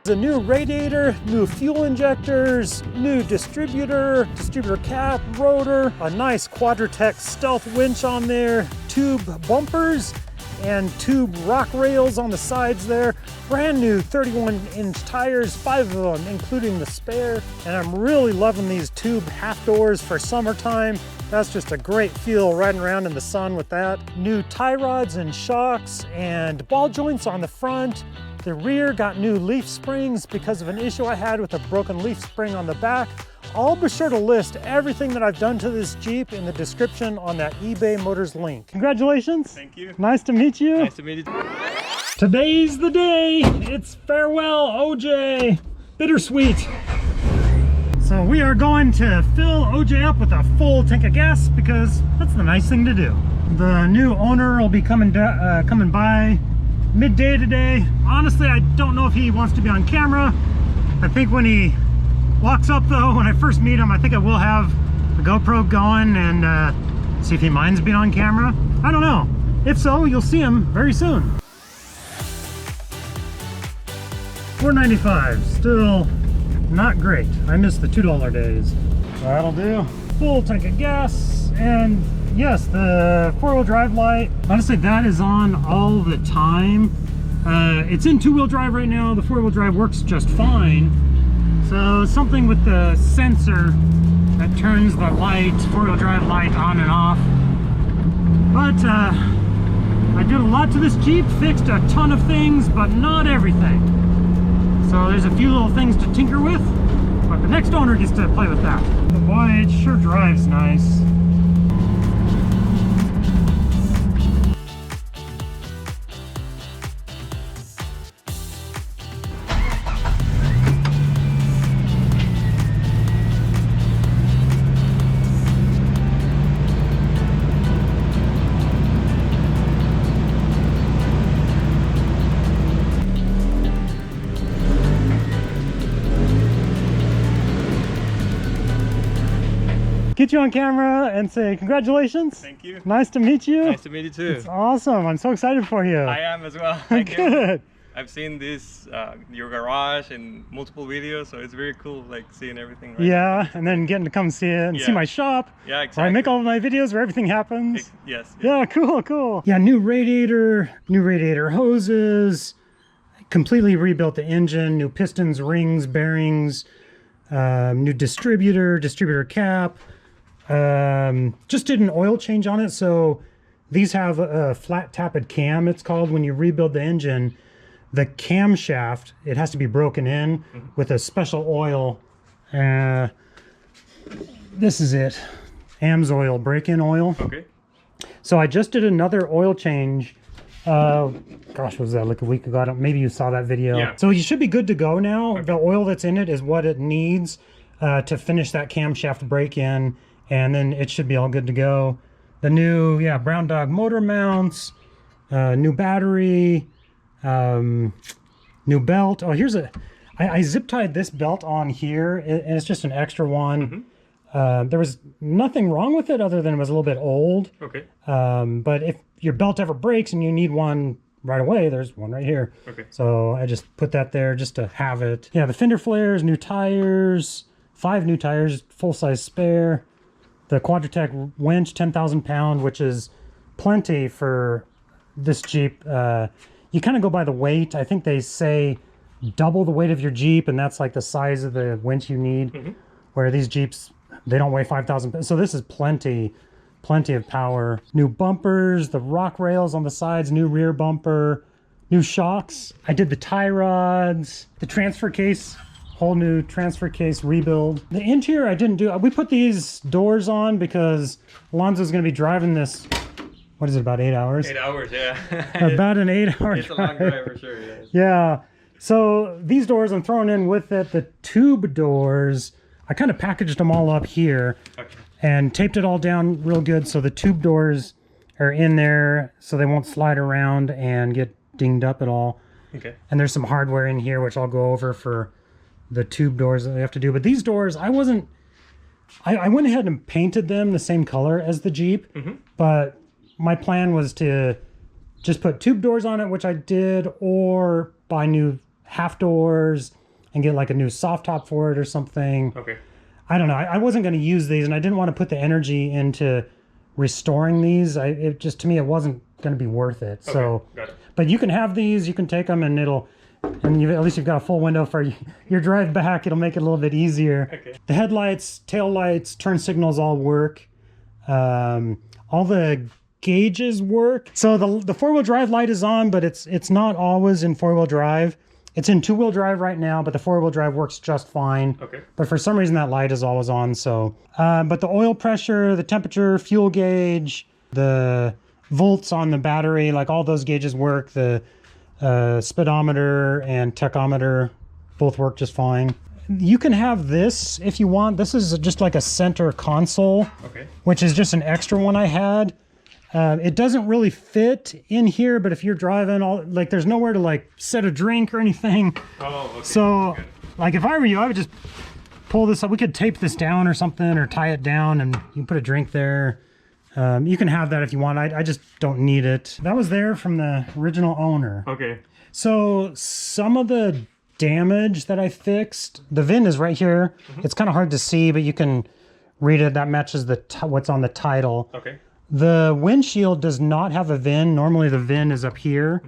A new radiator, new fuel injectors, new distributor cap, rotor, a nice Quadratec stealth winch on there, tube bumpers, and tube rock rails on the sides there. Brand new 31-inch tires, 5 of them, including the spare. And I'm really loving these tube half doors for summertime. That's just a great feel riding around in the sun with that. New tie rods and shocks and ball joints on the front. The rear got new leaf springs because of an issue I had with a broken leaf spring on the back. I'll be sure to list everything that I've done to this Jeep in the description on that eBay Motors link. Congratulations. Thank you. Nice to meet you. Nice to meet you. Today's the day. It's farewell, OJ. Bittersweet. So we are going to fill OJ up with a full tank of gas because that's the nice thing to do. The new owner will be coming by midday today. Honestly, I don't know if he wants to be on camera. I think when he walks up though, when I first meet him, I think I will have the GoPro going and see if he minds being on camera. I don't know. If so, you'll see him very soon. $4.95, still not great. I miss the $2 days. That'll do. Full tank of gas, and yes, the four-wheel drive light, honestly, that is on all the time. It's in two-wheel drive right now. The four-wheel drive works just fine. So something with the sensor that turns the light, four-wheel drive light on and off. But I did a lot to this Jeep, fixed a ton of things, but not everything. So there's a few little things to tinker with, but the next owner gets to play with that. But boy, it sure drives nice. Get you on camera and say congratulations. Thank you. Nice to meet you. Nice to meet you too. It's awesome. I'm so excited for you. I am as well. Thank you. Good. I've seen this your garage in multiple videos, so it's very cool, like seeing everything. Right Yeah, now. and then getting to come see it and see my shop. Yeah, exactly. Where I make all of my videos where everything happens. Yes. Yeah, cool. Yeah, new radiator hoses, completely rebuilt the engine, new pistons, rings, bearings, new distributor cap. Just did an oil change on it. So these have a flat tapped cam, it's called. When you rebuild the engine, the camshaft, it has to be broken in with a special oil. This is it, AMSOIL break-in oil. Okay. So I just did another oil change. Gosh, was that like a week ago? Maybe you saw that video. Yeah. So you should be good to go now. Okay. The oil that's in it is what it needs to finish that camshaft break-in, and then it should be all good to go. The new, brown dog motor mounts, new battery, new belt. Oh, here's I zip tied this belt on here, and it's just an extra one. There was nothing wrong with it other than it was a little bit old. Okay. But if your belt ever breaks and you need one right away, there's one right here. Okay. So I just put that there just to have it. Yeah, the fender flares, new tires, 5 new tires, full-size spare. The Quadratec winch, 10,000 pound, which is plenty for this Jeep. You kind of go by the weight. I think they say double the weight of your Jeep, and that's like the size of the winch you need. Where these Jeeps, they don't weigh 5,000 pounds. So this is plenty of power. New bumpers, the rock rails on the sides, new rear bumper, new shocks. I did the tie rods, the transfer case, whole new transfer case rebuild. The interior I didn't do. We put these doors on because Alonzo's going to be driving this. What is it, about 8 hours? 8 hours, yeah. About an 8-hour It's a long drive for sure, yes. Yeah. So these doors I'm throwing in with it. The tube doors, I kind of packaged them all up here and taped it all down real good. So the tube doors are in there so they won't slide around and get dinged up at all. Okay. And there's some hardware in here, which I'll go over for the tube doors that they have to do. But these doors, I went ahead and painted them the same color as the Jeep, but my plan was to just put tube doors on it, which I did, or buy new half doors and get like a new soft top for it or something. Okay. I don't know. I wasn't going to use these, and I didn't want to put the energy into restoring these. It just, to me, it wasn't going to be worth it. Okay, So, got it. but you can have these. You can take them, and at least you've got a full window for your drive back. It'll make it a little bit easier. Okay. The headlights, tail lights, turn signals all work. All the gauges work. So the four-wheel drive light is on, but it's not always in four-wheel drive. It's in two-wheel drive right now, but the four-wheel drive works just fine. Okay. But for some reason that light is always on. So, but the oil pressure, the temperature, fuel gauge, the volts on the battery, like all those gauges work. The speedometer and tachometer both work just fine. You can have this if you want. This is just like a center console, Okay. which is just an extra one I had. It doesn't really fit in here, but if you're driving, there's nowhere to like set a drink or anything. Oh, okay. So, Good. like if I were you, I would just pull this up. We could tape this down or something, or tie it down, and you can put a drink there. You can have that if you want. I just don't need it. That was there from the original owner. Okay. So some of the damage that I fixed, the VIN is right here. It's kind of hard to see, but you can read it. That matches what's on the title. Okay. The windshield does not have a VIN. Normally the VIN is up here.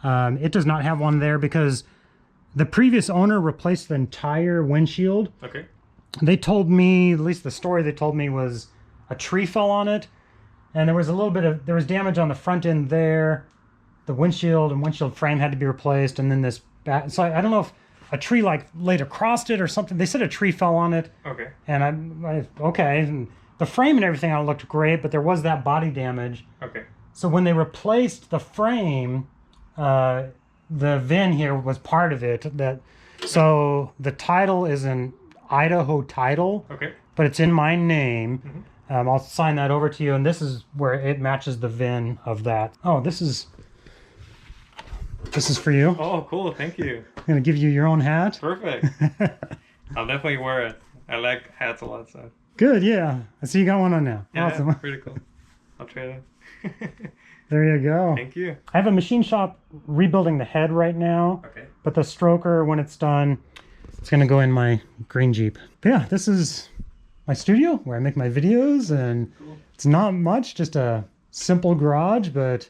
It does not have one there because the previous owner replaced the entire windshield. Okay. They told me, at least the story they told me, was a tree fell on it, and there was damage on the front end there. The windshield and windshield frame had to be replaced, and then this back. So I don't know if a tree like laid across it or something. They said a tree fell on it. Okay. And okay. And the frame and everything looked great, but there was that body damage. Okay. So when they replaced the frame, the VIN here was part of it. So the title is an Idaho title, Okay. but it's in my name. I'll sign that over to you, and this is where it matches the VIN of that. Oh, this is for you. Oh, cool. Thank you. I'm gonna give you your own hat. Perfect. I'll definitely wear it. I like hats a lot, so. Good, yeah. I see you got one on now. Yeah, Awesome. pretty cool. I'll try it. There you go. Thank you. I have a machine shop rebuilding the head right now, Okay. but the stroker, when it's done, it's gonna go in my green Jeep. But yeah, this is my studio where I make my videos, and it's not much, just a simple garage, but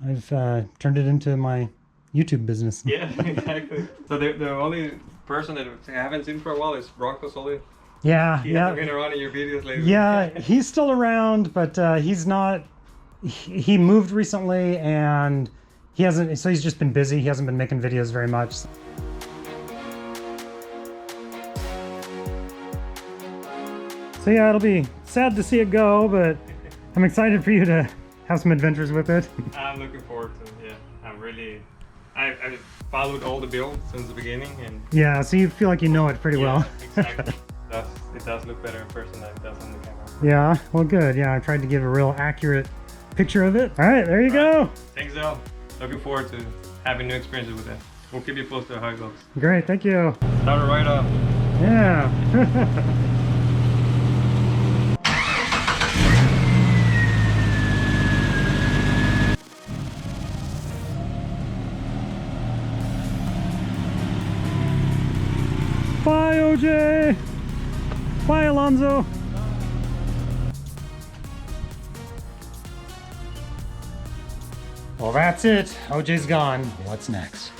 I've turned it into my YouTube business. Yeah, exactly. So the only person that I haven't seen for a while is JeepSolid. Yeah, He yeah. hasn't been around in your videos lately. Yeah, he's still around, but he's not. He moved recently, and he hasn't. So he's just been busy. He hasn't been making videos very much. So yeah, it'll be sad to see it go, but I'm excited for you to have some adventures with it. I'm looking forward to it. Yeah, I'm really. I followed all the builds since the beginning, and Yeah, so you feel like you know it pretty well. Exactly. It does look better in person than it does on the camera. Yeah, well, good. Yeah, I tried to give a real accurate picture of it. All right, there you go. Thanks, Al. Looking forward to having new experiences with it. We'll keep you posted how it goes. Great, thank you. Start it right off. Yeah. Bye, OJ. Bye, Alonzo. Well, that's it. OJ's gone. What's next?